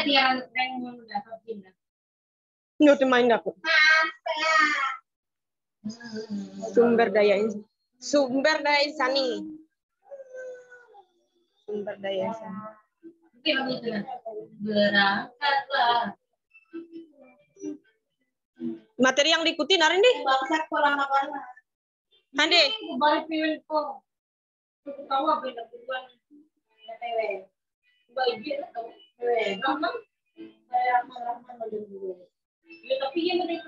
dia yang dapat pindah. Nggak main aku. Sumber daya insani. Sumber daya insani. Berangkatlah. Materi yang diikuti hari ini. Hande. Balik pilih kok. Tahu apa yang dilakukan? Bagian atau memang saya malah menunggu. Ya tapi yang menerima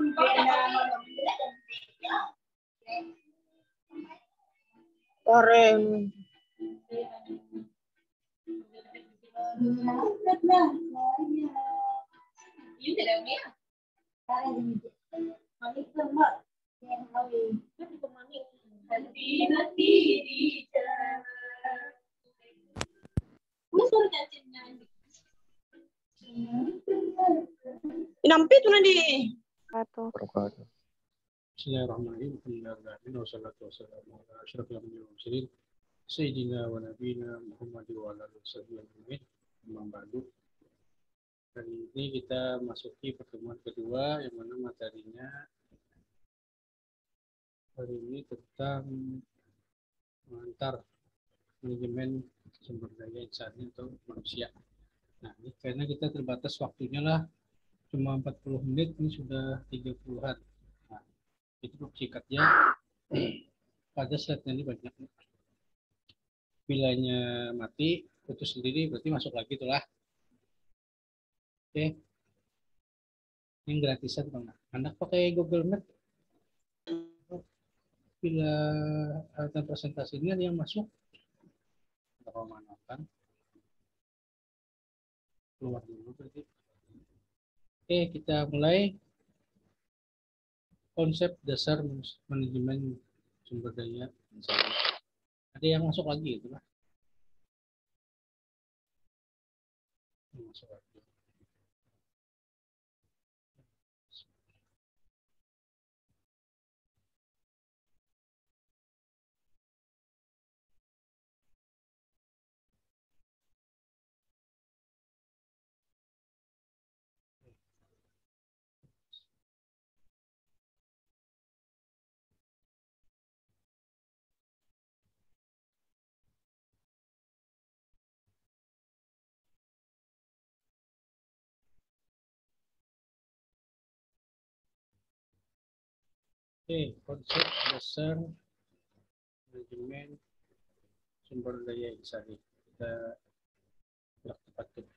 Orang. Ini tidak ni. Mami kemak yang kawin. Tapi kemana? Hati di jalan. Masuk cacingnya. Inampi tu nanti. Bismillahirrahmanirrahim. Wassalatu wassalamu ala asyrafil anbiya'i wal mursalin sayyidina wa nabiyina Muhammad wa ala alihi wasallam. Amma ba'du. Hari ini kita masuki pertemuan kedua yang mana materinya hari ini tentang mengantar manajemen sumber daya insani atau manusia. Nah, ini karena kita terbatas waktunya lah cuma 40 menit, ini sudah 30-an. Nah, itu singkatnya pada slide ini banyak. Pilanya mati, putus sendiri berarti masuk lagi itulah. Oke. Yang gratisan Bang. Anak pakai Google Meet. Bila alatan presentasinya yang masuk. Kalau mana kan? Keluar dulu berarti. Oke, kita mulai konsep dasar manajemen sumber daya. Ada yang masuk lagi itu lah. Masuk lagi. Oke, konsep dasar manajemen sumber daya insani. Kita praktek.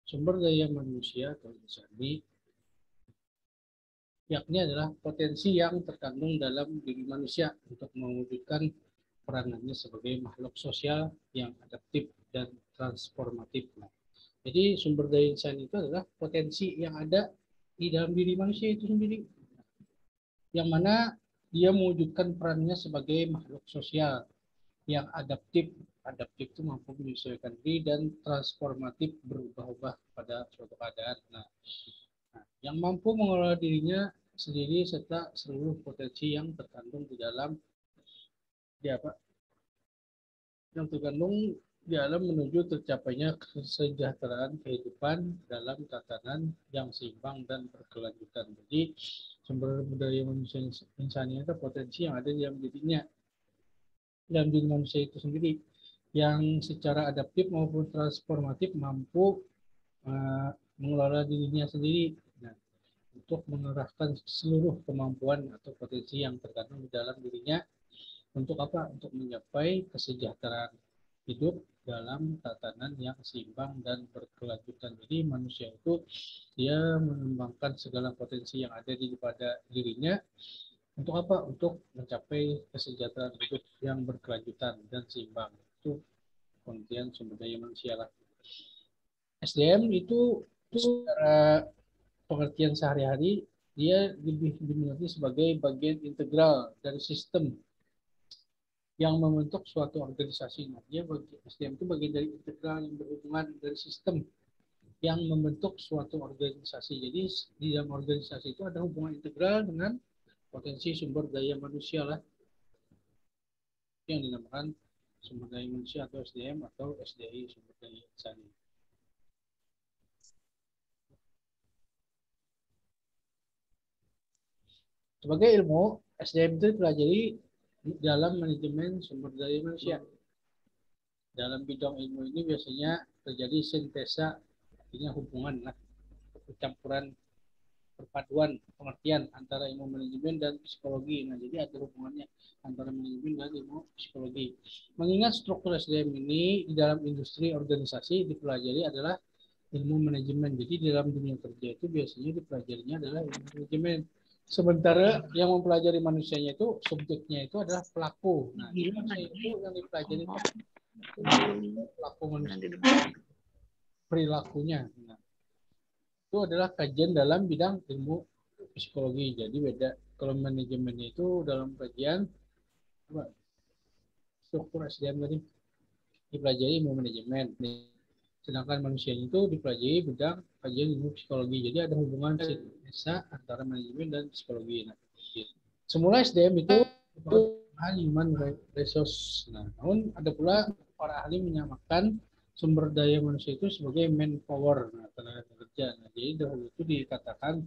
Sumber daya manusia atau insani yakni adalah potensi yang terkandung dalam diri manusia untuk mewujudkan peranannya sebagai makhluk sosial yang adaptif dan transformatif. Jadi sumber daya insani itu adalah potensi yang ada di dalam diri manusia itu sendiri, yang mana dia mewujudkan perannya sebagai makhluk sosial yang adaptif. Adaptif itu mampu menyesuaikan diri dan transformatif, berubah-ubah pada suatu keadaan. Nah, yang mampu mengelola dirinya sendiri serta seluruh potensi yang terkandung di dalam yang terkandung di dalam menuju tercapainya kesejahteraan kehidupan dalam tatanan yang seimbang dan berkelanjutan. Jadi sumber daya manusia insani itu potensi yang ada di dalam dirinya, dalam diri manusia itu sendiri, yang secara adaptif maupun transformatif mampu mengelola dirinya sendiri. Nah, untuk mengerahkan seluruh kemampuan atau potensi yang terkandung di dalam dirinya untuk apa? Untuk mencapai kesejahteraan hidup dalam tatanan yang seimbang dan berkelanjutan. Jadi manusia itu dia mengembangkan segala potensi yang ada pada dirinya untuk apa? Untuk mencapai kesejahteraan hidup yang berkelanjutan dan seimbang. Itu pengertian sumber daya manusia lah. SDM itu secara pengertian sehari-hari dia lebih dimengerti sebagai bagian integral dari sistem yang membentuk suatu organisasi. Nah, dia SDM itu bagian dari integral yang berhubungan dari sistem yang membentuk suatu organisasi. Jadi di dalam organisasi itu ada hubungan integral dengan potensi sumber daya manusia lah, yang dinamakan sumber daya manusia atau SDM atau SDI sumber daya insani. Sebagai ilmu, SDM itu dipelajari dalam manajemen sumber daya manusia. Dalam bidang ilmu ini biasanya terjadi sintesa, artinya hubungan lah, percampuran, perpaduan pengertian antara ilmu manajemen dan psikologi. Nah, jadi ada hubungannya antara manajemen dan ilmu psikologi. Mengingat struktur SDM ini di dalam industri organisasi dipelajari adalah ilmu manajemen. Jadi di dalam dunia kerja itu biasanya dipelajarinya adalah ilmu manajemen. Sementara yang mempelajari manusianya itu subjeknya itu adalah pelaku. Nah, manusia itu yang dipelajari itu pelaku manusia, perilakunya. Nah, itu adalah kajian dalam bidang ilmu psikologi. Jadi beda. Kalau manajemen itu dalam kajian apa, struktur SDM tadi dipelajari ilmu manajemen. Sedangkan manusia itu dipelajari bidang kajian ilmu psikologi. Jadi ada hubungan sintesa antara manajemen dan psikologi. Nah, semula SDM itu human resource. Nah, namun ada pula para ahli menyamakan sumber daya manusia itu sebagai manpower, nah, tenaga kerja. Nah, jadi dahulu itu dikatakan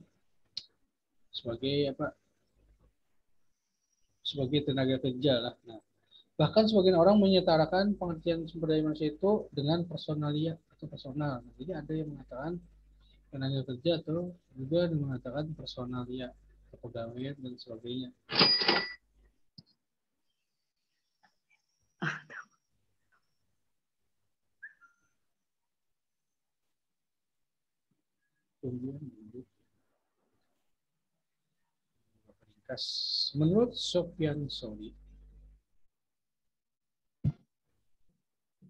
sebagai apa? Sebagai tenaga kerja lah. Nah, bahkan sebagian orang menyetarakan pengertian sumber daya manusia itu dengan personalia atau personal. Nah, jadi ada yang mengatakan tenaga kerja atau juga yang mengatakan personalia, kepegawaian dan sebagainya. Menurut Sofyan Soli,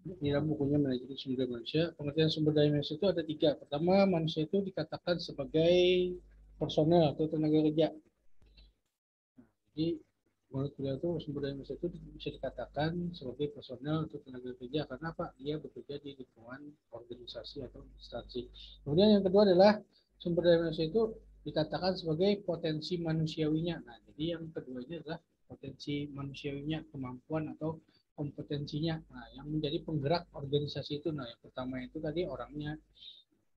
di dalam bukunya Manajemen Sumber Daya Manusia, pengertian sumber daya manusia itu ada 3. Pertama, manusia itu dikatakan sebagai personel atau tenaga kerja. Jadi, menurut beliau itu sumber daya manusia itu bisa dikatakan sebagai personel atau tenaga kerja karena apa? Dia bekerja di lingkungan organisasi atau instansi. Kemudian yang kedua adalah sumber daya manusia itu dikatakan sebagai potensi manusiawinya. Nah, jadi yang kedua ini adalah potensi manusiawinya, kemampuan atau kompetensinya. Nah, yang menjadi penggerak organisasi itu. Nah, yang pertama itu tadi orangnya.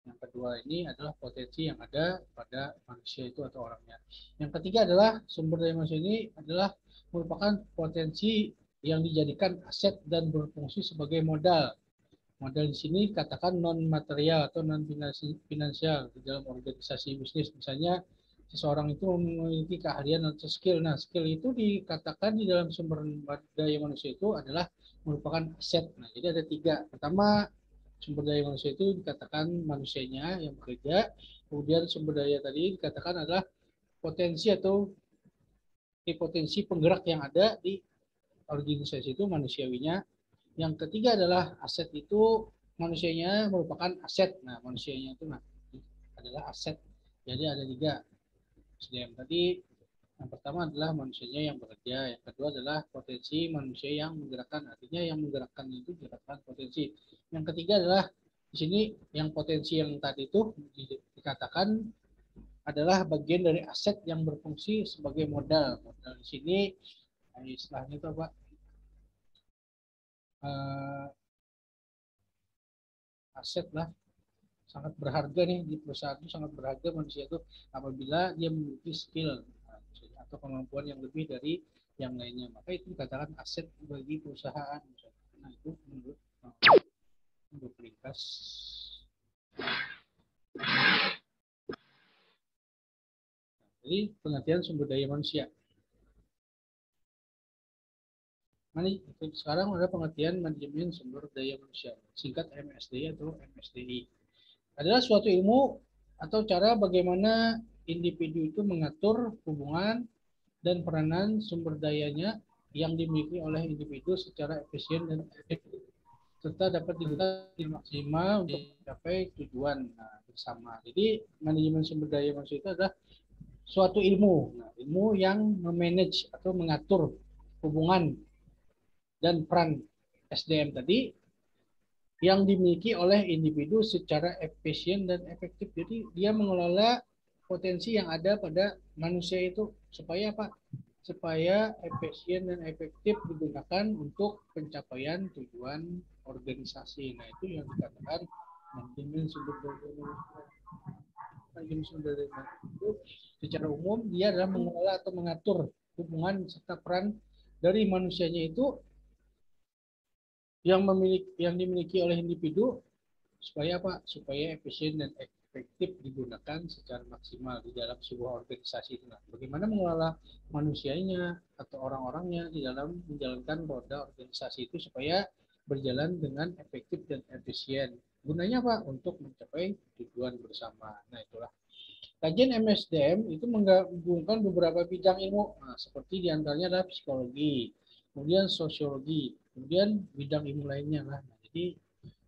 Yang kedua ini adalah potensi yang ada pada manusia itu atau orangnya. Yang ketiga adalah sumber daya manusia ini adalah merupakan potensi yang dijadikan aset dan berfungsi sebagai modal. Modal di sini katakan non material atau non finansial di dalam organisasi bisnis. Misalnya seseorang itu memiliki keahlian atau skill. Nah, skill itu dikatakan di dalam sumber daya manusia itu adalah merupakan aset. Nah, jadi ada 3. Pertama, sumber daya manusia itu dikatakan manusianya yang bekerja. Kemudian sumber daya tadi dikatakan adalah potensi atau potensi penggerak yang ada di organisasi itu manusiawinya. Yang ketiga adalah aset itu manusianya merupakan aset. Nah, manusianya itu adalah aset. Jadi ada 3 SDM tadi. Yang pertama adalah manusianya yang bekerja. Yang kedua adalah potensi manusia yang menggerakkan. Artinya yang menggerakkan itu dikatakan potensi. Yang ketiga adalah di sini yang potensi yang tadi itu dikatakan adalah bagian dari aset yang berfungsi sebagai modal. Modal di sini istilahnya itu apa? Aset lah, sangat berharga nih di perusahaan itu, sangat berharga manusia itu apabila dia memiliki skill atau kemampuan yang lebih dari yang lainnya, maka itu dikatakan aset bagi perusahaan. Nah, itu menurut ringkas. Jadi pengertian sumber daya manusia. Sekarang ada pengertian manajemen sumber daya manusia, singkat MSDI atau MSDI. Adalah suatu ilmu atau cara bagaimana individu itu mengatur hubungan dan peranan sumber dayanya yang dimiliki oleh individu secara efisien dan efektif, serta dapat digunakan maksimal untuk mencapai tujuan bersama. Jadi manajemen sumber daya manusia itu adalah suatu ilmu, ilmu yang memanage atau mengatur hubungan dan peran SDM tadi yang dimiliki oleh individu secara efisien dan efektif. Jadi dia mengelola potensi yang ada pada manusia itu supaya apa? supaya efisien dan efektif digunakan untuk pencapaian tujuan organisasi. Nah, itu yang dikatakan manajemen sumber daya manusia. Manajemen sumber daya manusia itu secara umum dia adalah mengelola atau mengatur hubungan serta peran dari manusianya itu yang dimiliki oleh individu supaya apa? Supaya efisien dan efektif digunakan secara maksimal di dalam sebuah organisasi. Nah, bagaimana mengelola manusianya atau orang-orangnya di dalam menjalankan roda organisasi itu supaya berjalan dengan efektif dan efisien. Gunanya apa? Untuk mencapai tujuan bersama. Nah, itulah. Kajian MSDM itu menggabungkan beberapa bidang ilmu, nah, seperti diantaranya adalah psikologi, kemudian sosiologi, kemudian bidang ilmu lainnya lah. Nah, jadi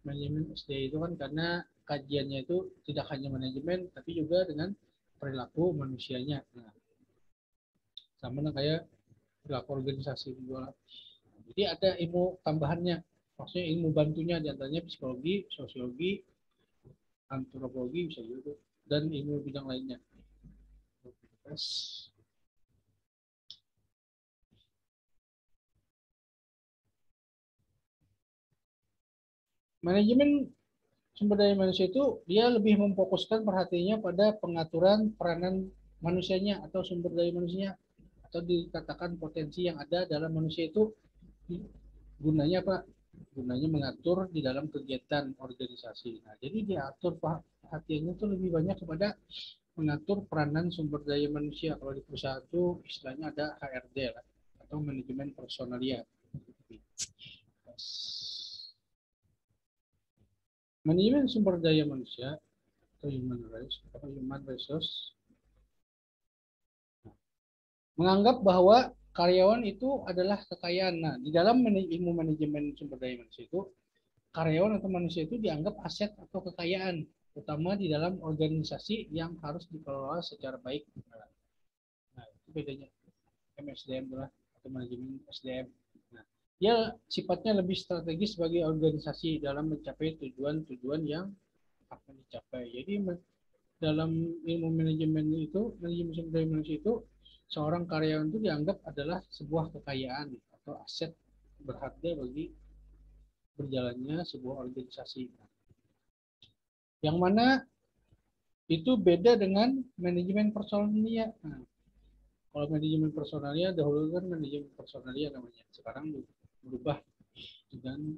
manajemen SD itu kan karena kajiannya itu tidak hanya manajemen, tapi juga dengan perilaku manusianya. Nah, sama kayak perilaku organisasi juga. Jadi ada ilmu tambahannya, maksudnya ilmu bantunya diantaranya psikologi, sosiologi, antropologi bisa juga, dan ilmu bidang lainnya. Manajemen sumber daya manusia itu dia lebih memfokuskan perhatiannya pada pengaturan peranan manusianya atau sumber daya manusianya, atau dikatakan potensi yang ada dalam manusia itu gunanya apa? Gunanya mengatur di dalam kegiatan organisasi. Nah, jadi diatur perhatiannya itu lebih banyak kepada mengatur peranan sumber daya manusia. Kalau di perusahaan itu istilahnya ada HRD lah, atau manajemen personalia. Manajemen sumber daya manusia atau human resource menganggap bahwa karyawan itu adalah kekayaan. Nah, di dalam ilmu manajemen sumber daya manusia itu, karyawan atau manusia itu dianggap aset atau kekayaan, terutama di dalam organisasi yang harus dikelola secara baik. Nah, itu bedanya MSDM adalah atau manajemen SDM. Nah, dia sifatnya lebih strategis bagi organisasi dalam mencapai tujuan-tujuan yang akan dicapai. Jadi dalam ilmu manajemen itu, manajemen sumber daya manusia itu, seorang karyawan itu dianggap adalah sebuah kekayaan atau aset berharga bagi berjalannya sebuah organisasi. Yang mana itu beda dengan manajemen personalia. Nah, kalau manajemen personalia dahulu kan manajemen personalia namanya, sekarang berubah dengan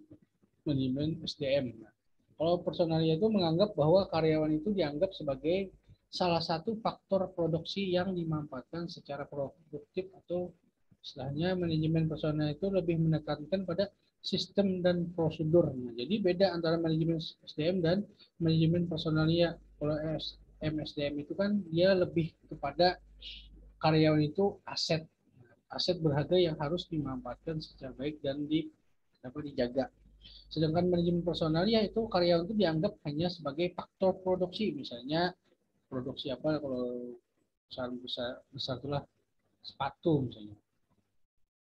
manajemen SDM. Nah, kalau personalia itu menganggap bahwa karyawan itu dianggap sebagai salah satu faktor produksi yang dimanfaatkan secara produktif, atau istilahnya manajemen personalia itu lebih menekankan pada sistem dan prosedur. Nah, jadi beda antara manajemen SDM dan manajemen personalia. Kalau MSDM itu kan dia lebih kepada karyawan itu aset, aset berharga yang harus dimanfaatkan secara baik dan dapat dijaga. Sedangkan manajemen personalia itu karyawan itu dianggap hanya sebagai faktor produksi, misalnya produksi apa, kalau besar itulah sepatu misalnya,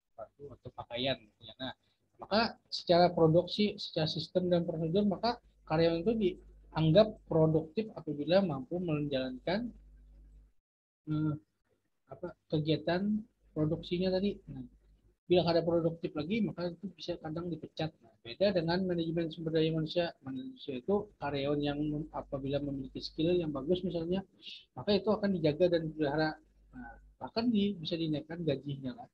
sepatu atau pakaian. Nah, maka secara produksi, secara sistem dan prosedur, maka karyawan itu dianggap produktif apabila mampu menjalankan kegiatan produksinya tadi. Nah, bila ada produktif lagi, maka itu bisa kadang dipecat. Nah, beda dengan manajemen sumber daya manusia. Manusia itu karyawan yang apabila memiliki skill yang bagus misalnya, maka itu akan dijaga dan dipelihara. Nah, bahkan bisa dinaikkan gajinya lah.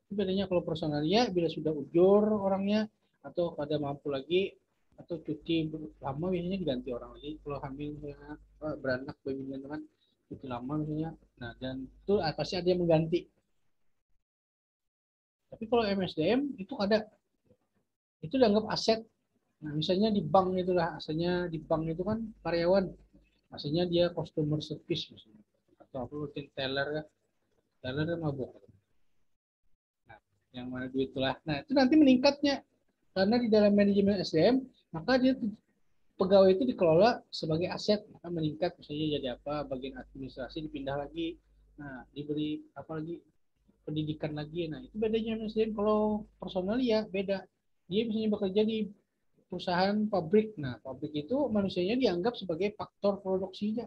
Itu bedanya. Kalau personalia bila sudah ujur orangnya atau pada mampu lagi atau cuti lama, biasanya diganti orang lagi. Kalau hamil beranak baby kan cuti lama misalnya, nah dan itu pasti ada yang mengganti. Tapi kalau MSDM itu ada, itu dianggap aset. Nah, misalnya di bank itulah, asalnya di bank itu kan karyawan, asalnya dia customer service misalnya, atau apa mungkin teller mabuk. Nah, yang mana duit itulah. Nah, itu nanti meningkatnya karena di dalam manajemen SDM, maka dia pegawai itu dikelola sebagai aset, maka meningkat misalnya jadi apa, bagian administrasi dipindah lagi, nah diberi apa lagi, pendidikan lagi. Nah, itu bedanya SDM. Kalau personal ya beda. Dia misalnya bekerja di perusahaan pabrik. Nah, pabrik itu manusianya dianggap sebagai faktor produksinya.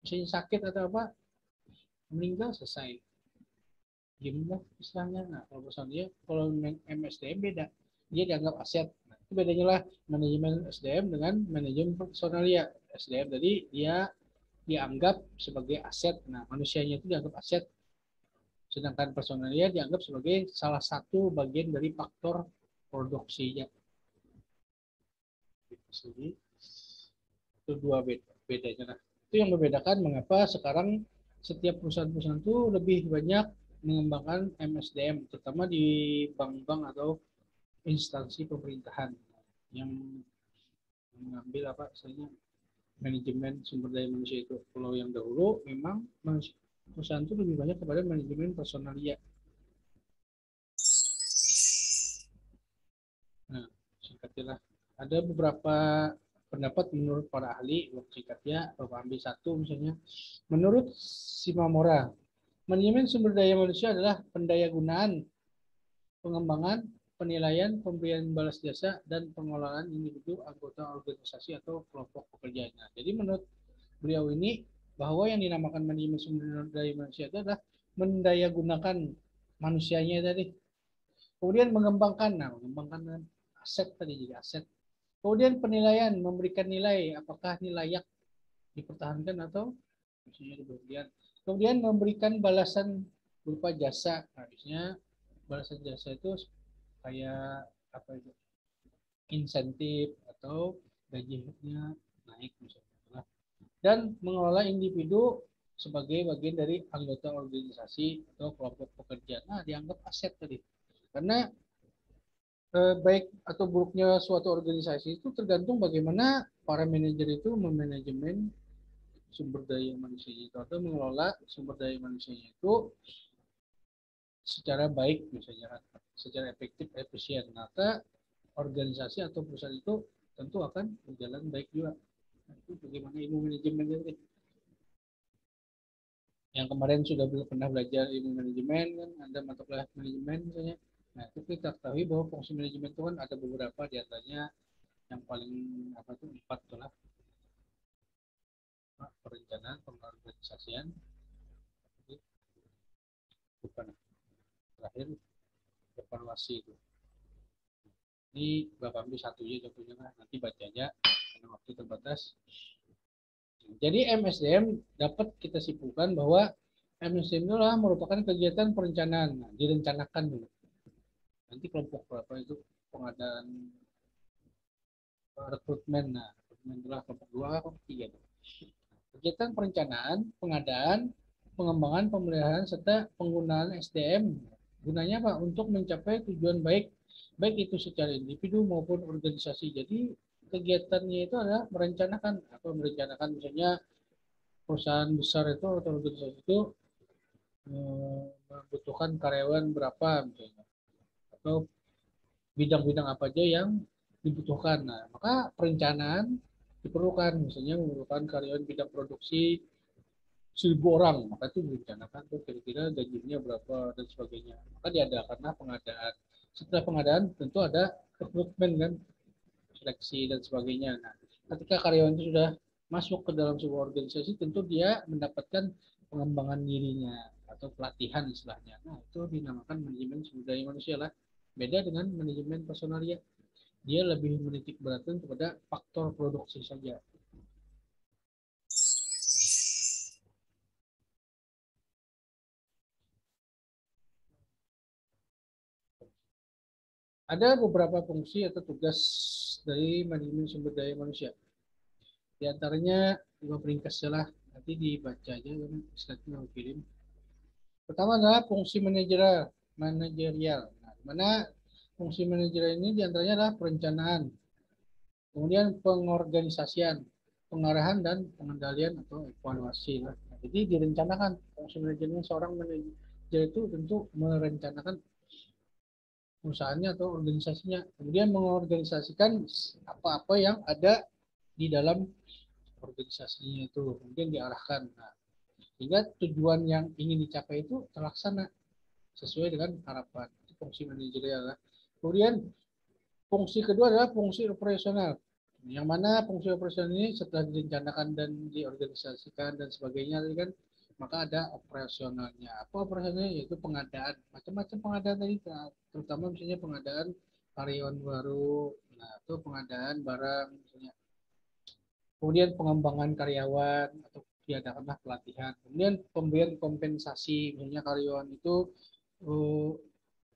Misalnya sakit atau apa, meninggal selesai. gimana istilahnya. Nah, kalau perusahaan dia, kalau MSDM beda, dia dianggap aset. Nah, itu bedanya lah manajemen SDM dengan manajemen personalia. SDM tadi dia dianggap sebagai aset. Nah, manusianya itu dianggap aset. Sedangkan personalia dianggap sebagai salah satu bagian dari faktor produksinya. Jadi, itu dua bedanya. Nah, itu yang membedakan mengapa sekarang setiap perusahaan-perusahaan itu lebih banyak mengembangkan MSDM, terutama di bank-bank atau instansi pemerintahan yang mengambil apa misalnya manajemen sumber daya manusia itu. Kalau yang dahulu memang perusahaan itu lebih banyak kepada manajemen personalia. Nah, singkatnya ada beberapa pendapat menurut para ahli, singkatnya Bapak ambil satu misalnya. Menurut Simamora, manajemen sumber daya manusia adalah pendayagunaan, pengembangan, penilaian, pemberian balas jasa, dan pengelolaan individu, anggota organisasi atau kelompok pekerja. Nah, jadi menurut beliau ini bahwa yang dinamakan manajemen sumber daya manusia itu adalah mendayagunakan manusianya tadi. Kemudian mengembangkan, nah mengembangkan aset tadi jadi aset. Kemudian penilaian, memberikan nilai, apakah ini layak dipertahankan atau misalnya kemudian. Kemudian memberikan balasan berupa jasa. Nah, biasanya balasan jasa itu kayak apa itu? Insentif atau gajinya naik misalnya. Dan mengelola individu sebagai bagian dari anggota organisasi atau kelompok pekerja. Nah, dianggap aset tadi. Karena baik atau buruknya suatu organisasi itu tergantung bagaimana para manajer itu memanajemen sumber daya manusia itu atau mengelola sumber daya manusia itu secara baik misalnya, secara efektif, efisien. Maka organisasi atau perusahaan itu tentu akan berjalan baik juga. Nah, itu bagaimana ilmu manajemen itu. Yang kemarin sudah pernah belajar ilmu manajemen kan, ada mata kuliah manajemen misalnya. Nah, itu kita ketahui bahwa fungsi manajemen itu kan ada beberapa, di antaranya yang paling apa itu 4 itulah perencanaan, pengorganisasian, bukan terakhir evaluasi itu. Ini Bapak ambil satu aja contohnya, nanti bacanya karena waktu terbatas. Jadi MSDM dapat kita simpulkan bahwa MSDM itu merupakan kegiatan perencanaan. Nah, direncanakan dulu. Nanti kelompok berapa itu pengadaan rekrutmen. Nah, rekrutmen itulah kelompok 2, kelompok 3. Kegiatan perencanaan, pengadaan, pengembangan, pemeliharaan, serta penggunaan SDM. Gunanya apa? Untuk mencapai tujuan baik itu secara individu maupun organisasi. Jadi kegiatannya itu adalah merencanakan misalnya perusahaan besar itu atau organisasi itu membutuhkan karyawan berapa misalnya, atau bidang-bidang apa aja yang dibutuhkan. Nah, maka perencanaan diperlukan, misalnya membutuhkan karyawan bidang produksi 1.000 orang, maka itu direncanakan tuh kira-kira gajinya berapa dan sebagainya. Maka diadakanlah pengadaan. Setelah pengadaan tentu ada rekrutmen kan, seleksi dan sebagainya. Nah, ketika karyawan itu sudah masuk ke dalam sebuah organisasi, tentu dia mendapatkan pengembangan dirinya atau pelatihan istilahnya. Nah, itu dinamakan manajemen sumber daya manusia lah. Beda dengan manajemen personalia. Dia lebih menitik beratkan kepada faktor produksi saja. Ada beberapa fungsi atau tugas dari manajemen sumber daya manusia. Di antaranya dua peringkas lah, nanti dibaca aja kan slide-nya kirim. Pertama adalah fungsi manajerial. Nah, mana fungsi manajerial ini diantaranya adalah perencanaan, kemudian pengorganisasian, pengarahan dan pengendalian atau evaluasi. Nah, jadi direncanakan fungsi manajernya, seorang manajer itu tentu merencanakan perusahaannya atau organisasinya, kemudian mengorganisasikan apa-apa yang ada di dalam organisasinya itu, kemudian diarahkan. Nah, sehingga tujuan yang ingin dicapai itu terlaksana sesuai dengan harapan. Itu fungsi manajerial. Kemudian fungsi kedua adalah fungsi operasional. Yang mana fungsi operasional ini setelah direncanakan dan diorganisasikan dan sebagainya, kan maka ada operasionalnya. Apa operasionalnya? Yaitu pengadaan, macam-macam pengadaan tadi, terutama misalnya pengadaan karyawan baru, nah itu pengadaan barang misalnya. Kemudian pengembangan karyawan atau diadakanlah pelatihan. Kemudian pemberian kompensasi, misalnya karyawan itu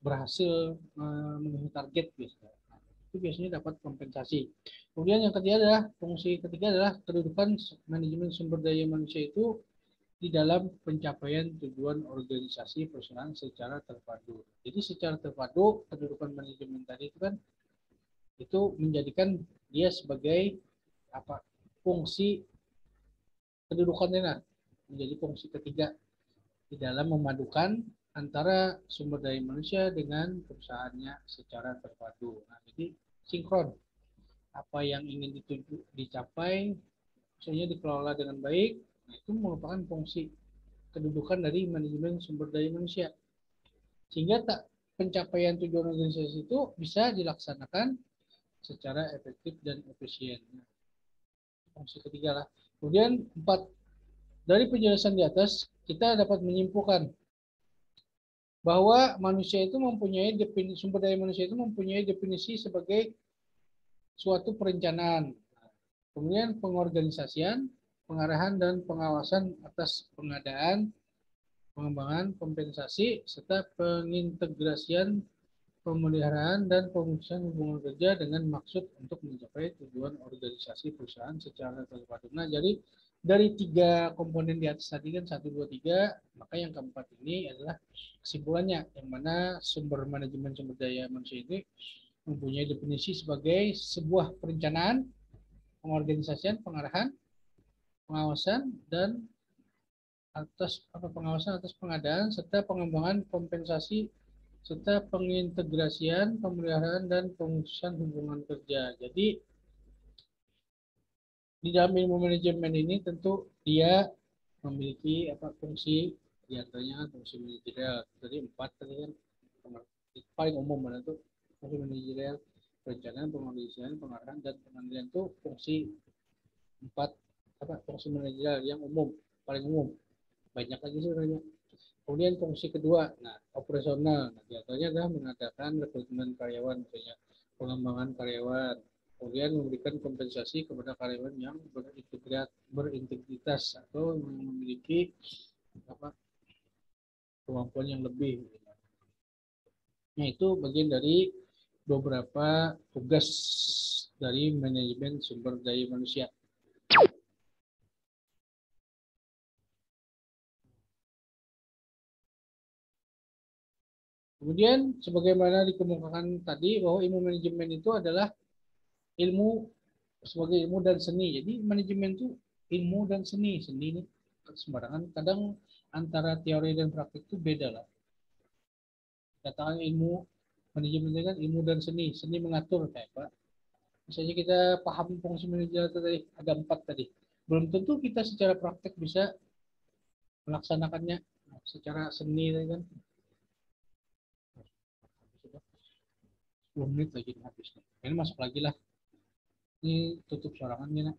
berhasil memenuhi target biasanya. Nah, itu biasanya dapat kompensasi. Kemudian yang ketiga adalah fungsi ketiga adalah kedudukan manajemen sumber daya manusia itu di dalam pencapaian tujuan organisasi perusahaan secara terpadu. Jadi secara terpadu kedudukan manajemen tadi itu kan itu menjadikan dia sebagai apa fungsi kedudukannya nah, menjadi fungsi ketiga di dalam memadukan antara sumber daya manusia dengan perusahaannya secara terpadu. Nah, jadi sinkron apa yang ingin dituju dicapai misalnya dikelola dengan baik, nah itu merupakan fungsi kedudukan dari manajemen sumber daya manusia. Sehingga tak pencapaian tujuan organisasi itu bisa dilaksanakan secara efektif dan efisien. Fungsi ketiga lah. Kemudian 4, dari penjelasan di atas kita dapat menyimpulkan bahwa manusia itu mempunyai definisi, sumber daya manusia itu mempunyai definisi sebagai suatu perencanaan, kemudian pengorganisasian, pengarahan dan pengawasan atas pengadaan, pengembangan, kompensasi, serta pengintegrasian, pemeliharaan dan pemulihan hubungan kerja dengan maksud untuk mencapai tujuan organisasi perusahaan secara terpadu. Nah, jadi dari 3 komponen di atas tadi kan 1, 2, 3, maka yang keempat ini adalah kesimpulannya, yang mana sumber manajemen sumber daya manusia ini mempunyai definisi sebagai sebuah perencanaan, pengorganisasian, pengarahan, pengawasan dan pengawasan atas pengadaan serta pengembangan kompensasi serta pengintegrasian, pemeliharaan dan pemutusan hubungan kerja. Jadi di dalam ilmu manajemen ini tentu dia memiliki fungsi diantaranya fungsi manajerial. Jadi 4 tadi kan paling umum mana tuh fungsi manajerial, perencanaan, pengorganisasian, pengarahan dan pengendalian itu fungsi 4 fungsi manajerial yang umum, paling umum. Banyak lagi sebenarnya. Kemudian fungsi kedua, nah operasional, nah, diantaranya adalah mengadakan rekrutmen karyawan, misalnya pengembangan karyawan, kemudian memberikan kompensasi kepada karyawan yang berintegritas atau memiliki kemampuan yang lebih. Nah itu bagian dari beberapa tugas dari manajemen sumber daya manusia. Kemudian sebagaimana dikemukakan tadi bahwa ilmu manajemen itu adalah ilmu sebagai ilmu dan seni. Jadi manajemen itu ilmu dan seni. Seni ini sembarangan. Kadang antara teori dan praktik itu beda lah. Katakan ilmu manajemen itu kan ilmu dan seni. Seni mengatur kayak apa? Misalnya kita paham fungsi manajemen tadi ada 4 tadi. Belum tentu kita secara praktik bisa melaksanakannya secara seni kan. 10 menit lagi habis. Ini masuk lagi lah. Ini tutup sorangan ya nak.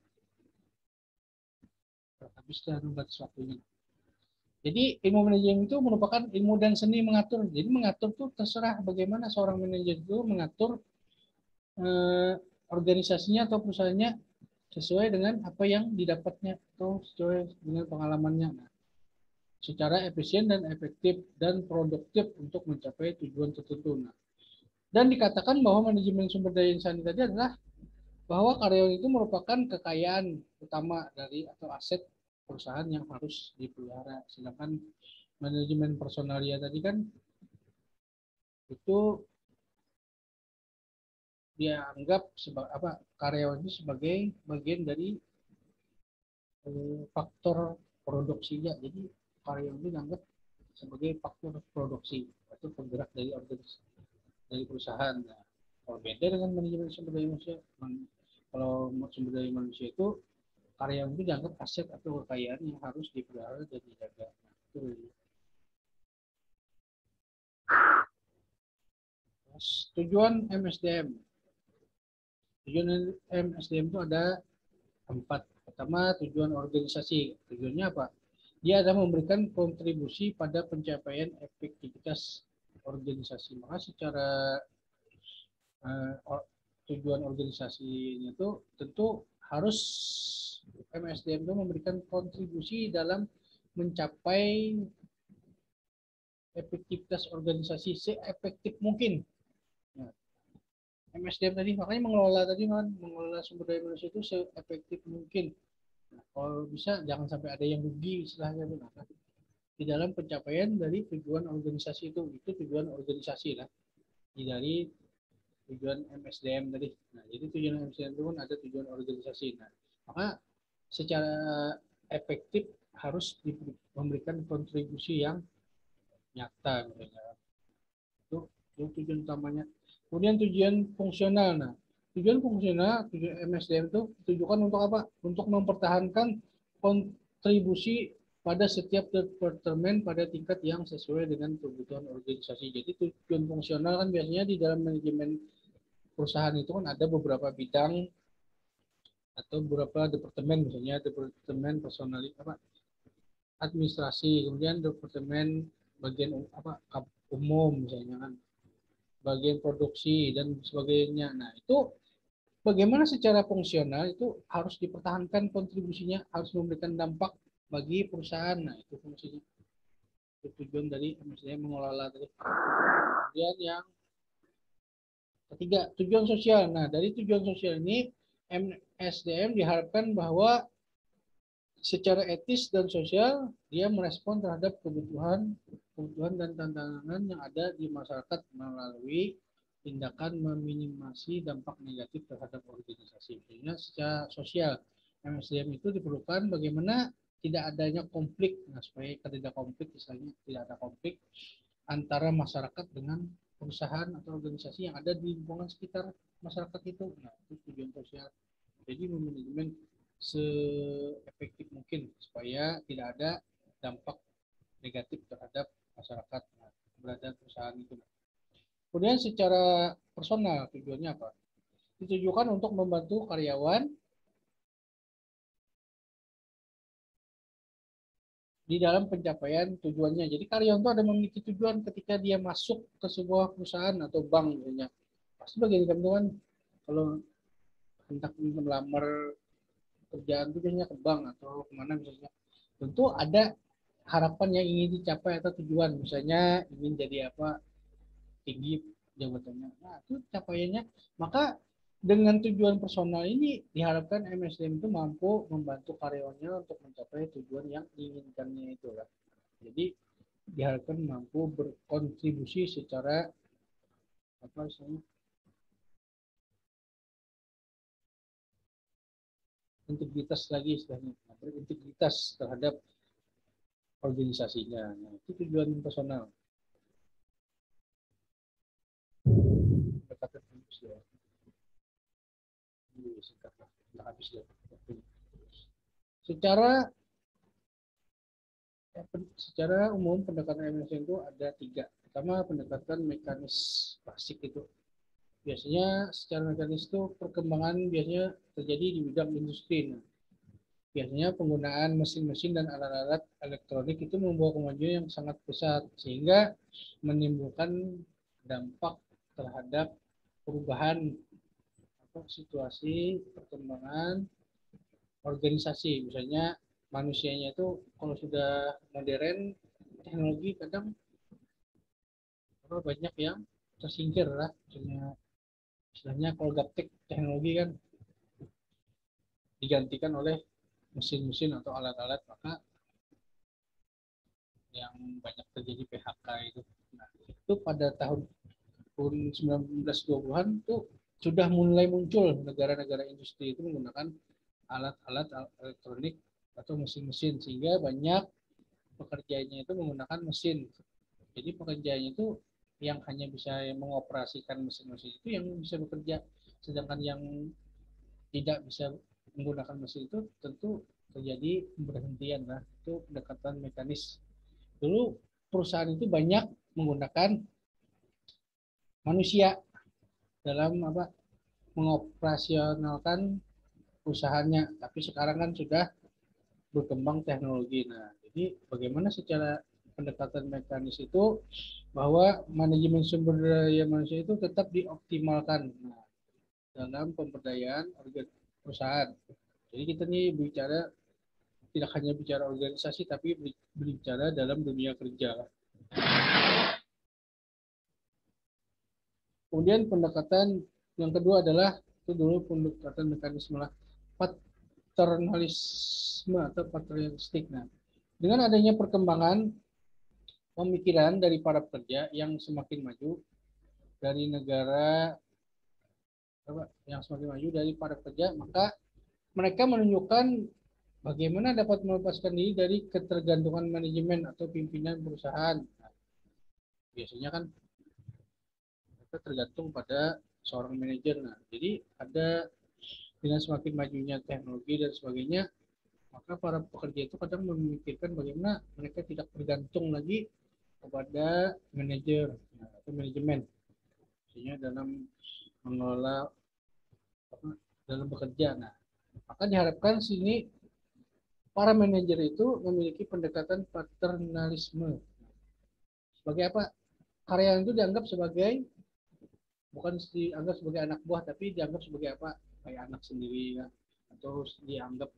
Habis dah batas waktunya. Jadi ilmu manajemen itu merupakan ilmu dan seni mengatur. Jadi mengatur tuh terserah bagaimana seorang manajer itu mengatur organisasinya atau perusahaannya sesuai dengan apa yang didapatnya atau sesuai dengan pengalamannya. Nah, secara efisien dan efektif dan produktif untuk mencapai tujuan tertentu. Nah, dan dikatakan bahwa manajemen sumber daya insan tadi adalah bahwa karyawan itu merupakan kekayaan utama dari atau aset perusahaan yang harus dipelihara. Sedangkan manajemen personalia tadi kan itu dia anggap sebagai karyawan itu sebagai bagian dari faktor produksinya. Jadi karyawan itu dianggap sebagai faktor produksi atau penggerak dari organisasi dari perusahaan. Nah, kalau beda dengan manajemen sumber daya manusia, kalau sumber daya manusia itu karyawan itu dianggap aset atau kekayaan yang harus dipelihara dan dijaga. Nah, itu tujuan MSDM. Tujuan MSDM itu ada 4. Pertama, tujuan organisasi. Tujuannya apa? dia adalah memberikan kontribusi pada pencapaian efektivitas organisasi. Maka secara tujuan organisasinya itu tentu harus MSDM itu memberikan kontribusi dalam mencapai efektivitas organisasi seefektif mungkin. Nah, MSDM tadi makanya mengelola sumber daya manusia itu seefektif mungkin. Nah, kalau bisa jangan sampai ada yang rugi istilahnya. Nah, di dalam pencapaian dari tujuan organisasi itu tujuan organisasi lah dari tujuan MSDM tadi. Nah, jadi tujuan MSDM itu kan ada tujuan organisasi. Nah, maka secara efektif harus memberikan kontribusi yang nyata misalnya. Itu tujuan utamanya. Kemudian tujuan fungsional. Nah, tujuan fungsional, tujuan MSDM itu ditujukan untuk apa? Untuk mempertahankan kontribusi pada setiap departemen pada tingkat yang sesuai dengan kebutuhan organisasi. Jadi tujuan fungsional kan biasanya di dalam manajemen perusahaan itu kan ada beberapa bidang atau beberapa departemen, misalnya departemen personal apa administrasi, kemudian departemen bagian apa umum misalnya kan, bagian produksi dan sebagainya. Nah, itu bagaimana secara fungsional itu harus dipertahankan kontribusinya, harus memberikan dampak bagi perusahaan. Nah, itu fungsinya. Itu tujuan dari MSDM mengelola tadi. Kemudian yang ketiga, tujuan sosial. Nah, dari tujuan sosial ini MSDM diharapkan bahwa secara etis dan sosial dia merespon terhadap kebutuhan dan tantangan yang ada di masyarakat melalui tindakan meminimasi dampak negatif terhadap organisasi. Sehingga secara sosial MSDM itu diperlukan bagaimana tidak adanya konflik. Nah, supaya tidak konflik, misalnya tidak ada konflik antara masyarakat dengan perusahaan atau organisasi yang ada di lingkungan sekitar masyarakat itu. Nah, itu tujuan sosial. Jadi memanajemen seefektif mungkin supaya tidak ada dampak negatif terhadap masyarakat berada perusahaan itu. Kemudian secara personal tujuannya apa? Ditujukan untuk membantu karyawan di dalam pencapaian tujuannya. Jadi karyawan itu ada memiliki tujuan ketika dia masuk ke sebuah perusahaan atau bank misalnya. Pasti bagi teman-teman kalau hendak melamar kerjaan itu biasanya ke bank atau kemana misalnya. Tentu ada harapan yang ingin dicapai atau tujuan. Misalnya ingin jadi apa, tinggi jabatannya. Nah, itu capaiannya. Maka dengan tujuan personal ini diharapkan MSDM itu mampu membantu karyawannya untuk mencapai tujuan yang diinginkannya itu lah. Jadi diharapkan mampu berkontribusi secara apa istilahnya, integritas lagi istilahnya, berintegritas terhadap organisasinya. Nah, itu tujuan personal. Secara umum pendekatan MSDM itu ada 3. Pertama, pendekatan mekanis klasik itu. Biasanya secara mekanis itu perkembangan biasanya terjadi di bidang industri. Nah, biasanya penggunaan mesin-mesin dan alat-alat elektronik itu membawa kemajuan yang sangat besar sehingga menimbulkan dampak terhadap perubahan situasi perkembangan organisasi. Misalnya manusianya itu kalau sudah modern teknologi kadang banyak yang tersingkir lah. Misalnya kalau gaptek teknologi kan digantikan oleh mesin-mesin atau alat-alat, maka yang banyak terjadi PHK itu. Nah, itu pada tahun 1920-an itu sudah mulai muncul negara-negara industri itu menggunakan alat-alat elektronik atau mesin-mesin sehingga banyak pekerjaannya itu menggunakan mesin. Jadi pekerjaannya itu yang hanya bisa mengoperasikan mesin-mesin itu yang bisa bekerja, sedangkan yang tidak bisa menggunakan mesin itu tentu terjadi pemberhentian lah. Itu pendekatan mekanis. Dulu perusahaan itu banyak menggunakan manusia dalam apa mengoperasionalkan usahanya, tapi sekarang kan sudah berkembang teknologi. Nah, jadi Jadi bagaimana secara pendekatan mekanis itu bahwa manajemen sumber daya manusia itu tetap dioptimalkan dalam pemberdayaan perusahaan. Jadi kita nih bicara tidak hanya bicara organisasi tapi berbicara dalam dunia kerja. Kemudian pendekatan yang kedua adalah itu dulu pendekatan mekanisme paternalisme atau paternalistik. Nah, dengan adanya perkembangan pemikiran dari para pekerja yang semakin maju dari negara yang semakin maju dari para pekerja, maka mereka menunjukkan bagaimana dapat melepaskan diri dari ketergantungan manajemen atau pimpinan perusahaan. Nah, biasanya kan mereka tergantung pada seorang manajer. Nah, jadi ada dengan semakin majunya teknologi dan sebagainya, maka para pekerja itu kadang memikirkan bagaimana mereka tidak bergantung lagi kepada manajer atau manajemen, misalnya dalam mengelola dalam bekerja. Nah, maka diharapkan sini para manajer itu memiliki pendekatan paternalisme. Sebagai apa? Karyawan itu dianggap sebagai bukan dianggap sebagai anak buah, tapi dianggap sebagai apa? Kayak anak sendiri ya, atau dianggap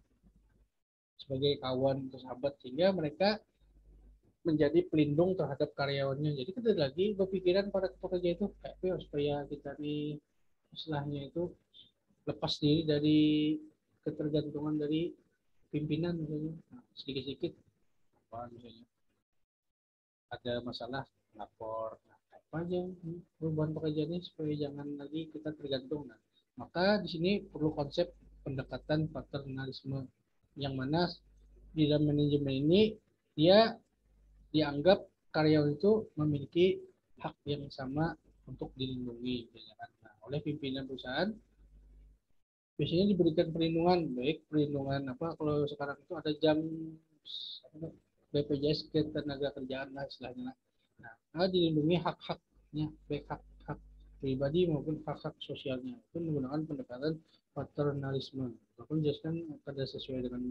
sebagai kawan atau sahabat, sehingga mereka menjadi pelindung terhadap karyawannya. Jadi kita lagi berpikiran para pekerja itu kayak supaya kita nih istilahnya itu lepas diri dari ketergantungan dari pimpinan misalnya. Nah, sedikit-sedikit apa misalnya ada masalah lapor, nah, apa aja perubahan pekerjaannya supaya jangan lagi kita tergantung. Nah, maka di sini perlu konsep pendekatan paternalisme yang mana di dalam manajemen ini dia dianggap karyawan itu memiliki hak yang sama untuk dilindungi nah, oleh pimpinan perusahaan. Biasanya diberikan perlindungan, baik perlindungan apa kalau sekarang itu ada jam BPJS ketenaga kerjaan lah istilahnya. Nah, dilindungi hak-haknya, baik hak-hak pribadi maupun hak-hak sosialnya. Itu menggunakan pendekatan paternalisme. Aku jelaskan pada sesuai dengan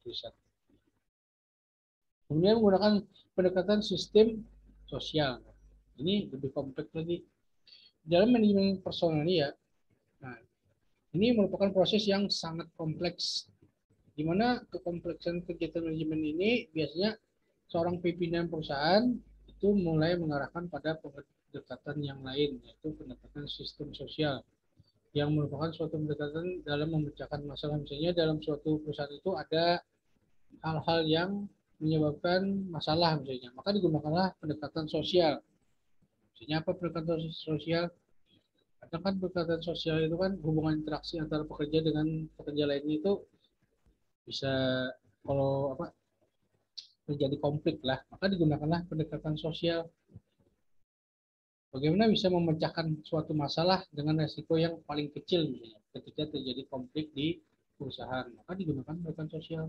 tulisan. Kemudian menggunakan pendekatan sistem sosial. Ini lebih kompleks lagi. Dalam manajemen personal ini ya, nah, ini merupakan proses yang sangat kompleks. Di mana kekompleksan kegiatan manajemen ini biasanya seorang pimpinan perusahaan itu mulai mengarahkan pada pendekatan yang lain, yaitu pendekatan sistem sosial, yang merupakan suatu pendekatan dalam memecahkan masalah. Misalnya dalam suatu perusahaan itu ada hal-hal yang menyebabkan masalah misalnya, maka digunakanlah pendekatan sosial. Misalnya apa pendekatan sosial? Karena kan pendekatan sosial itu kan hubungan interaksi antara pekerja dengan pekerja lainnya itu bisa kalau apa terjadi konflik lah, maka digunakanlah pendekatan sosial. Bagaimana bisa memecahkan suatu masalah dengan resiko yang paling kecil misalnya ketika terjadi konflik di perusahaan, maka digunakan pendekatan sosial.